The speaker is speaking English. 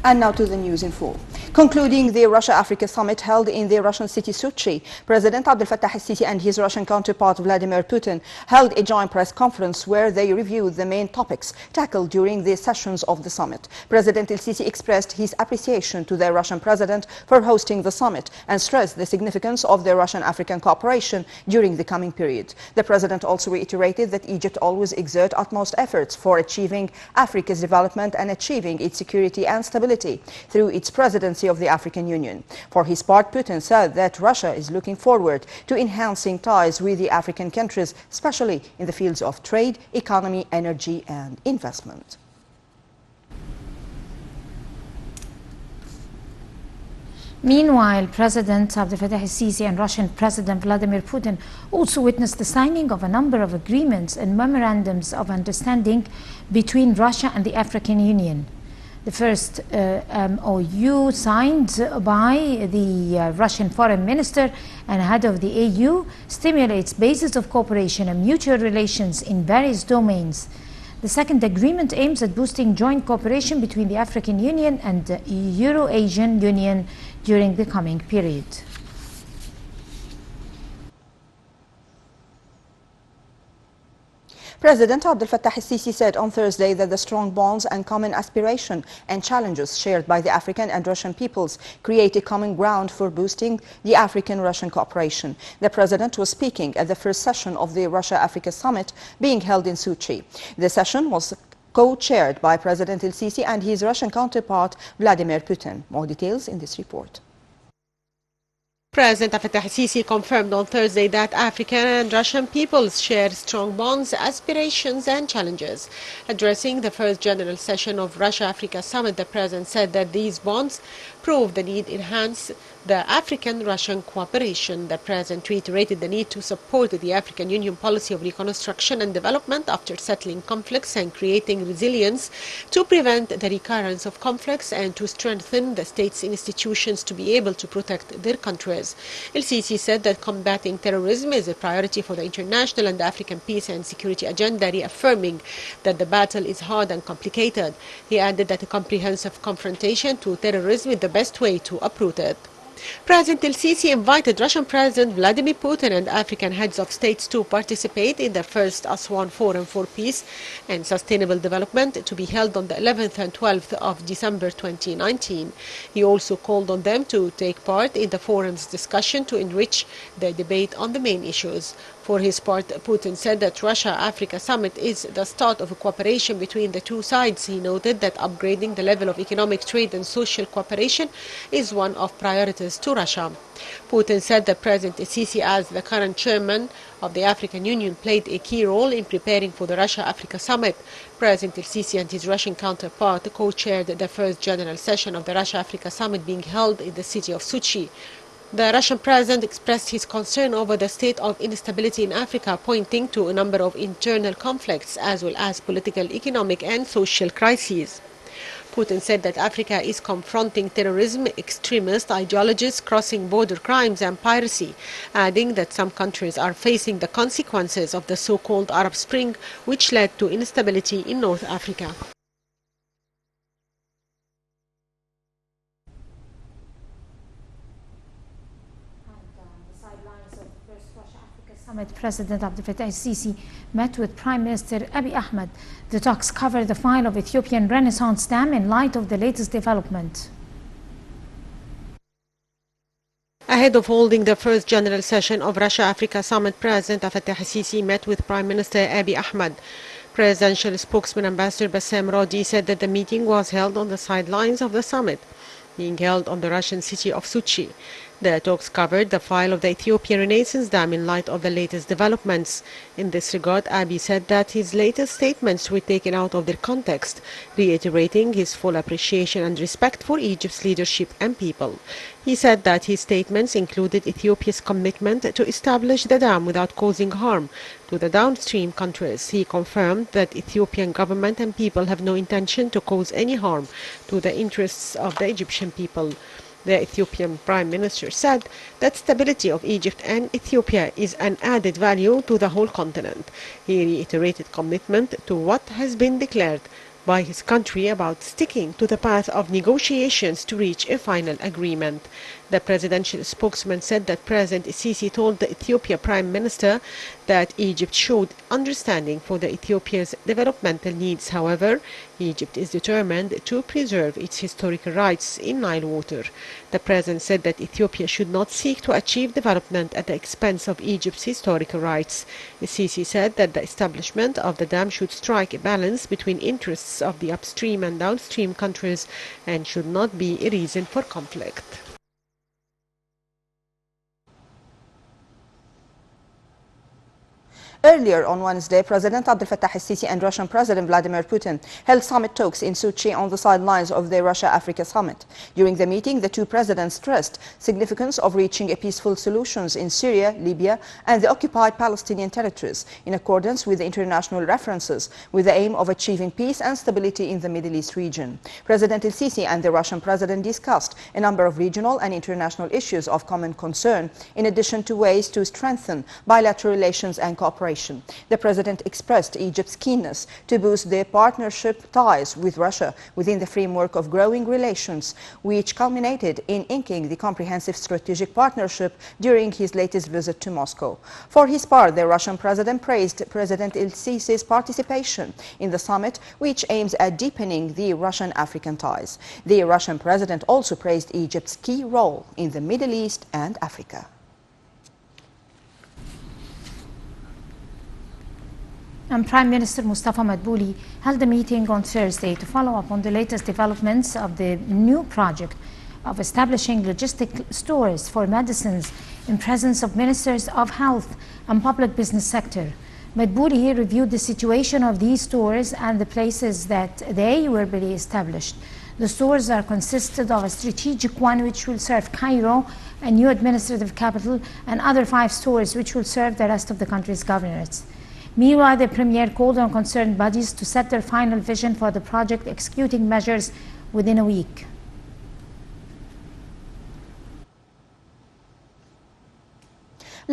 And now to the news in full. Concluding the Russia-Africa summit held in the Russian city Sochi, President Abdel Fattah el-Sisi and his Russian counterpart Vladimir Putin held a joint press conference where they reviewed the main topics tackled during the sessions of the summit. President el-Sisi expressed his appreciation to the Russian president for hosting the summit and stressed the significance of the Russian-African cooperation during the coming period. The president also reiterated that Egypt always exert utmost efforts for achieving Africa's development and achieving its security and stability through its presidency of the African Union. For his part, Putin said that Russia is looking forward to enhancing ties with the African countries, especially in the fields of trade, economy, energy and investment. Meanwhile, President Abdel Fattah el-Sisi and Russian President Vladimir Putin also witnessed the signing of a number of agreements and memorandums of understanding between Russia and the African Union. The first MOU signed by the Russian foreign minister and head of the AU stimulates bases of cooperation and mutual relations in various domains. The second agreement aims at boosting joint cooperation between the African Union and the Euro-Asian Union during the coming period. President Abdel Fattah el-Sisi said on Thursday that the strong bonds and common aspiration and challenges shared by the African and Russian peoples create a common ground for boosting the African-Russian cooperation. The president was speaking at the first session of the Russia-Africa summit being held in Sochi. The session was co-chaired by President el-Sisi and his Russian counterpart Vladimir Putin. More details in this report. President Fattah el-Sisi confirmed on Thursday that African and Russian peoples share strong bonds, aspirations and challenges. Addressing the first general session of Russia-Africa summit, the president said that these bonds prove the need to enhance the African-Russian cooperation. The president reiterated the need to support the African Union policy of reconstruction and development after settling conflicts and creating resilience to prevent the recurrence of conflicts and to strengthen the state's institutions to be able to protect their countries. El-Sisi said that combating terrorism is a priority for the international and African peace and security agenda, reaffirming that the battle is hard and complicated. He added that a comprehensive confrontation to terrorism is the best way to uproot it. President el-Sisi invited Russian President Vladimir Putin and African heads of states to participate in the first Aswan Forum for Peace and Sustainable Development to be held on the 11th and 12th of December 2019. He also called on them to take part in the forum's discussion to enrich the debate on the main issues. For his part, Putin said that Russia-Africa summit is the start of a cooperation between the two sides. He noted that upgrading the level of economic trade and social cooperation is one of priorities to Russia. Putin said that President el-Sisi, as the current chairman of the African Union, played a key role in preparing for the Russia-Africa summit. President el-Sisi and his Russian counterpart co-chaired the first general session of the Russia-Africa summit being held in the city of Sochi. The Russian president expressed his concern over the state of instability in Africa, pointing to a number of internal conflicts as well as political, economic and social crises. Putin said that Africa is confronting terrorism, extremist ideologies, crossing border crimes and piracy, adding that some countries are facing the consequences of the so-called Arab Spring, which led to instability in North Africa. President Abdel Fattah el-Sisi met with Prime Minister Abiy Ahmed. The talks cover the file of Ethiopian Renaissance Dam in light of the latest development. Ahead of holding the first general session of Russia-Africa Summit, President Fattah el-Sisi met with Prime Minister Abiy Ahmed. Presidential spokesman Ambassador Bassem Rodi said that the meeting was held on the sidelines of the summit, being held on the Russian city of Sochi. The talks covered the file of the Ethiopian Renaissance Dam in light of the latest developments. In this regard, Abiy said that his latest statements were taken out of their context, reiterating his full appreciation and respect for Egypt's leadership and people. He said that his statements included Ethiopia's commitment to establish the dam without causing harm to the downstream countries. He confirmed that Ethiopian government and people have no intention to cause any harm to the interests of the Egyptian people. The Ethiopian Prime Minister said that stability of Egypt and Ethiopia is an added value to the whole continent. He reiterated commitment to what has been declared by his country about sticking to the path of negotiations to reach a final agreement. The presidential spokesman said that President Sisi told the Ethiopia Prime Minister that Egypt showed understanding for the Ethiopia's developmental needs. However, Egypt is determined to preserve its historical rights in Nile water. The president said that Ethiopia should not seek to achieve development at the expense of Egypt's historical rights. Sisi said that the establishment of the dam should strike a balance between interests of the upstream and downstream countries and should not be a reason for conflict. Earlier on Wednesday, President Abdel Fattah el-Sisi and Russian President Vladimir Putin held summit talks in Sochi on the sidelines of the Russia-Africa summit. During the meeting, the two presidents stressed significance of reaching a peaceful solutions in Syria, Libya, and the occupied Palestinian territories in accordance with the international references, with the aim of achieving peace and stability in the Middle East region. President el-Sisi and the Russian President discussed a number of regional and international issues of common concern, in addition to ways to strengthen bilateral relations and cooperation. The President expressed Egypt's keenness to boost their partnership ties with Russia within the framework of growing relations, which culminated in inking the comprehensive strategic partnership during his latest visit to Moscow. For his part, the Russian President praised President el-Sisi's participation in the summit, which aims at deepening the Russian-African ties. The Russian President also praised Egypt's key role in the Middle East and Africa. And Prime Minister Mustafa Madbouli held a meeting on Thursday to follow up on the latest developments of the new project of establishing logistic stores for medicines in presence of ministers of health and public business sector. Madbouli reviewed the situation of these stores and the places that they will be established. The stores are consisted of a strategic one which will serve Cairo, a new administrative capital, and other 5 stores which will serve the rest of the country's governorates. Meanwhile, the Premier called on concerned bodies to set their final vision for the project, executing measures within a week.